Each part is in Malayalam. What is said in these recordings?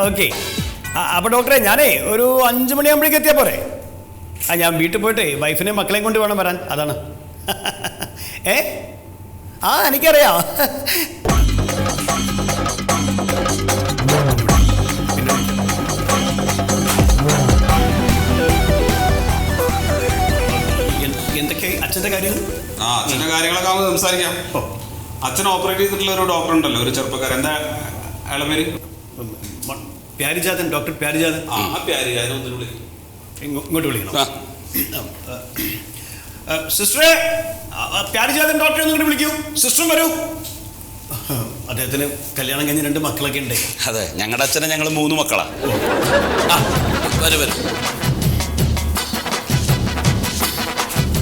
ഓക്കെ. അപ്പോൾ ഡോക്ടറെ ഞാനേ ഒരു 5 മണിയാകുമ്പോഴേക്ക് എത്തിയാൽ പോരെ? ഞാൻ വീട്ടിൽ പോയിട്ട് വൈഫിനെയും മക്കളെയും കൊണ്ട് വേണം വരാൻ, അതാണ്. എനിക്കറിയാം. എന്തൊക്കെ അച്ഛൻ്റെ കാര്യങ്ങൾ? അച്ഛൻ്റെ കാര്യങ്ങളൊക്കെ നമുക്ക് സംസാരിക്കാം. അച്ഛൻ ഓപ്പറേറ്റ് ചെയ്തിട്ടുള്ള ഒരു ഡോക്ടർ ഉണ്ടല്ലോ, ഒരു ചെറുപ്പക്കാരൻ, എന്താ അയാളെ പേര്? പ്യാരിജാതൻ, ഡോക്ടർ പ്യാരിജാതൻ. പ്യാരിജാതൻ ഒന്നിനു വിളിക്കും, ഇങ്ങോട്ട് വിളിക്കണം. സിസ്റ്ററെ, പ്യാരിജാതൻ ഡോക്ടറെ ഒന്നും കൂടി വിളിക്കൂ. സിസ്റ്ററും വരൂ. അദ്ദേഹത്തിന് കല്യാണം കഴിഞ്ഞ് 2 മക്കളൊക്കെ ഉണ്ട്. അതെ, ഞങ്ങളുടെ അച്ഛനെ ഞങ്ങൾ 3 മക്കളാ. വരും.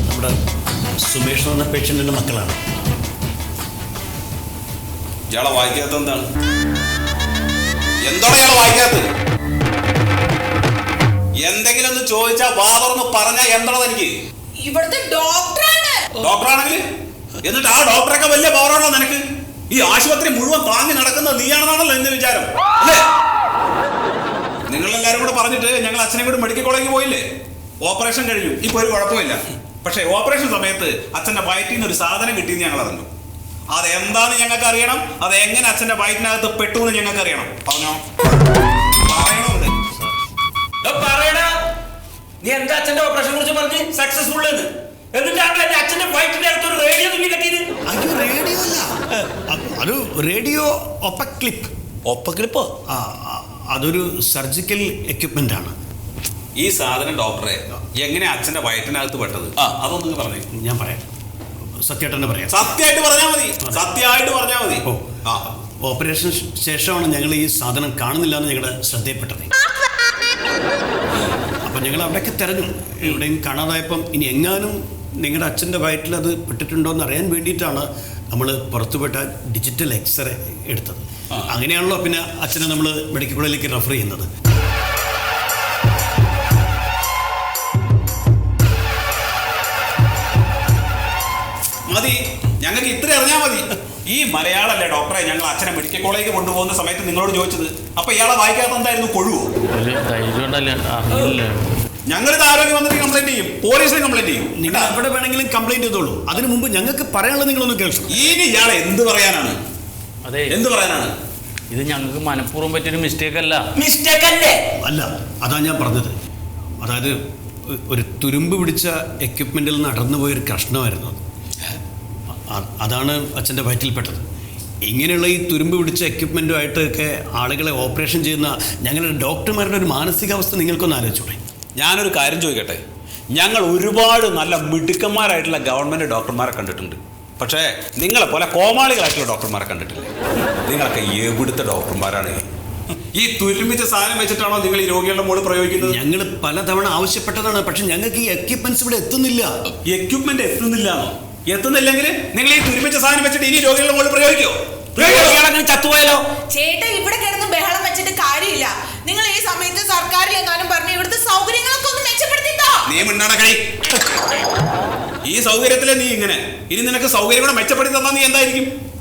നമ്മുടെ സുമേഷ് എന്ന പേഷ്യന്റിന്റെ മക്കളാണ്. ഇയാളെ വായിക്കാത്ത എന്താണ്? എന്താണ് ഇയാളെ വായിക്കാത്തത്? എന്തെങ്കിലും ഒന്ന് ചോദിച്ചാൽ വാ തുറന്ന് പറഞ്ഞാൽ എന്താണത്? എനിക്ക് ഇവിടുത്തെ ഡോക്ടറാണെങ്കിൽ എന്നിട്ട് ആ ഡോക്ടറൊക്കെ വലിയ പവറാണോ നിനക്ക്? ഈ ആശുപത്രി മുഴുവൻ താങ്ങി നടക്കുന്നത് നീയാണെന്നാണല്ലോ എന്റെ വിചാരം, അല്ലേ? നിങ്ങളെല്ലാരും കൂടെ പറഞ്ഞിട്ട് ഞങ്ങൾ അച്ഛനെ കൂടെ മെഡിക്കൽ കോളേജിൽ പോയില്ലേ? ഓപ്പറേഷൻ കഴിഞ്ഞു, ഇപ്പൊ ഒരു കുഴപ്പമില്ല. പക്ഷെ ഓപ്പറേഷൻ സമയത്ത് അച്ഛന്റെ വയറ്റിൽ നിന്ന് ഒരു സാധനം കിട്ടിയെന്ന് ഞങ്ങൾ അറിഞ്ഞു. അതെന്താന്ന് ഞങ്ങൾക്ക് അറിയണം, അത് എങ്ങനെ അച്ഛന്റെ വയറ്റിനകത്ത് പെട്ടു എന്ന് ഞങ്ങൾക്ക് അറിയണം. പറഞ്ഞോ, പറയണോ? നീ എന്താ അച്ഛന്റെ ഓപ്പറേഷനെ കുറിച്ച് പറഞ്ഞ് സക്സസ്ഫുൾ എന്ന്? എന്നിട്ടാണ് എന്റെ അച്ഛന്റെ വയറ്റിന്റെ അടുത്ത് ഒരു റേഡിയോ തുന്നി കെട്ടിയത്. അയ്യോ, റേഡിയോ അല്ല, ഒരു റേഡിയോ ഒപ്പക്ലിപ്പ്. ഒപ്പക്ലിപ്പോ? അതൊരു സർജിക്കൽ എക്യുപ്മെന്റ് ആണ്. ഈ സാധനം ഡോക്ടറെ എങ്ങനെ അച്ഛന്റെ വയറ്റിനകത്ത് പെട്ടത് അതൊന്നും പറഞ്ഞു. ഞാൻ പറയാം, സത്യമായിട്ട് പറയാം. സത്യമായിട്ട് പറഞ്ഞാൽ മതി, സത്യമായിട്ട് പറഞ്ഞാൽ മതി. ഓപ്പറേഷൻ ശേഷമാണ് ഞങ്ങൾ ഈ സാധനം കാണുന്നില്ല എന്ന് ഞങ്ങളുടെ ശ്രദ്ധയിൽപ്പെട്ടത്. അപ്പം ഞങ്ങൾ അവിടെയൊക്കെ തിരഞ്ഞു, എവിടെയും കാണാതായപ്പം ഇനി എങ്ങാനും നിങ്ങളുടെ അച്ഛൻ്റെ വയറ്റിൽ അത് പെട്ടിട്ടുണ്ടോ എന്ന് അറിയാൻ വേണ്ടിയിട്ടാണ് നമ്മൾ പുറത്തുപെട്ട ഡിജിറ്റൽ എക്സ്റേ എടുത്തത്. അങ്ങനെയാണല്ലോ പിന്നെ അച്ഛനെ നമ്മൾ മെഡിക്കൽ കോളേജിലേക്ക് റെഫർ ചെയ്യുന്നത്. മതി, ഞങ്ങൾക്ക് ഇത്ര അറിഞ്ഞാൽ മതി. ഈ മലയാളല്ലേ ഡോക്ടറെ ഞങ്ങൾ അച്ഛനെ മെഡിക്കൽ കോളേജിൽ കൊണ്ടുപോകുന്ന സമയത്ത് നിങ്ങളോട് ചോദിച്ചത്? അപ്പൊ ഇയാളെ വായിക്കാത്ത എന്തായിരുന്നു? കൊഴുവോ? ഞങ്ങളിത് ആരോഗ്യം വന്നിട്ട് കംപ്ലൈന്റ് ചെയ്യും, പോലീസിനെ കംപ്ലൈന്റ് ചെയ്യും. നിങ്ങൾ എവിടെ വേണമെങ്കിലും കംപ്ലൈന്റ് ചെയ്തോളൂ. അതിനു മുമ്പ് ഞങ്ങൾക്ക് പറയാനുള്ളത് നിങ്ങളൊന്ന് കേൾക്കണം. ഇനി ഇയാളെ എന്ത് പറയാനാണ്? അതെ, എന്ത് പറയാനാണ്? ഇത് ഞങ്ങൾക്ക് മനഃപൂർവ്വം പറ്റിയൊരു മിസ്റ്റേക്ക് അല്ല. അല്ല, അതാ ഞാൻ പറഞ്ഞത്. അതായത് ഒരു തുരുമ്പ് പിടിച്ച എക്യുപ്മെന്റിൽ നടന്നു പോയൊരു കഷ്ണമായിരുന്നു. അതാണ് അച്ഛൻ്റെ വയറ്റിൽപ്പെട്ടത്. ഇങ്ങനെയുള്ള ഈ തുരുമ്പ് പിടിച്ച എക്യുപ്മെൻറ്റുമായിട്ടൊക്കെ ആളുകളെ ഓപ്പറേഷൻ ചെയ്യുന്ന ഞങ്ങളുടെ ഡോക്ടർമാരുടെ ഒരു മാനസികാവസ്ഥ നിങ്ങൾക്കൊന്ന് ആലോചിച്ചൂടെ? ഞാനൊരു കാര്യം ചോദിക്കട്ടെ, ഞങ്ങൾ ഒരുപാട് നല്ല മിടുക്കന്മാരായിട്ടുള്ള ഗവൺമെൻറ് ഡോക്ടർമാരെ കണ്ടിട്ടുണ്ട്. പക്ഷേ നിങ്ങളെ പോലെ കോമാളികളായിട്ടുള്ള ഡോക്ടർമാരെ കണ്ടിട്ടില്ല. നിങ്ങളൊക്കെ എവിടുത്തെ ഡോക്ടർമാരാണ്? ഈ തുരുമ്പിച്ച സാധനം വെച്ചിട്ടാണോ നിങ്ങൾ ഈ രോഗികളുടെ മുകളിൽ പ്രയോഗിക്കുന്നത്? ഞങ്ങൾ പലതവണ ആവശ്യപ്പെട്ടതാണ്, പക്ഷെ ഞങ്ങൾക്ക് ഈ എക്യുപ്മെന്റ്സ് ഇവിടെ എത്തുന്നില്ല. എക്യുപ്മെന്റ് എത്തുന്നില്ലാന്നോ? എത്തുന്നില്ലെങ്കിൽ നിങ്ങൾ ഈ തുരുമ്പിച്ച സാധനം വെച്ചിട്ട് ഇനി രോഗികളുടെ മുകളിൽ പ്രയോഗിക്കോ? ചത്തുപോയാലോ? ചേട്ടാ, ഇവിടെ കിടന്ന് ബഹളം വെച്ചിട്ട് കാര്യമില്ല. നിങ്ങൾ ഈ സമയത്ത് സർക്കാരിലെങ്ങാനും പറഞ്ഞ് ഇവിടുത്തെ സൗകര്യങ്ങളൊക്കെ ഒന്ന് മെച്ചപ്പെടുത്തിട്ടോ. നീ മിണ്ടാട കൈ. ഈ സൗകര്യത്തിലെ നീ ഇങ്ങനെ, ഇനി നിനക്ക് സൗകര്യം കൂടെ മെച്ചപ്പെടുത്തി തന്നാ നീ എന്തായിരിക്കും?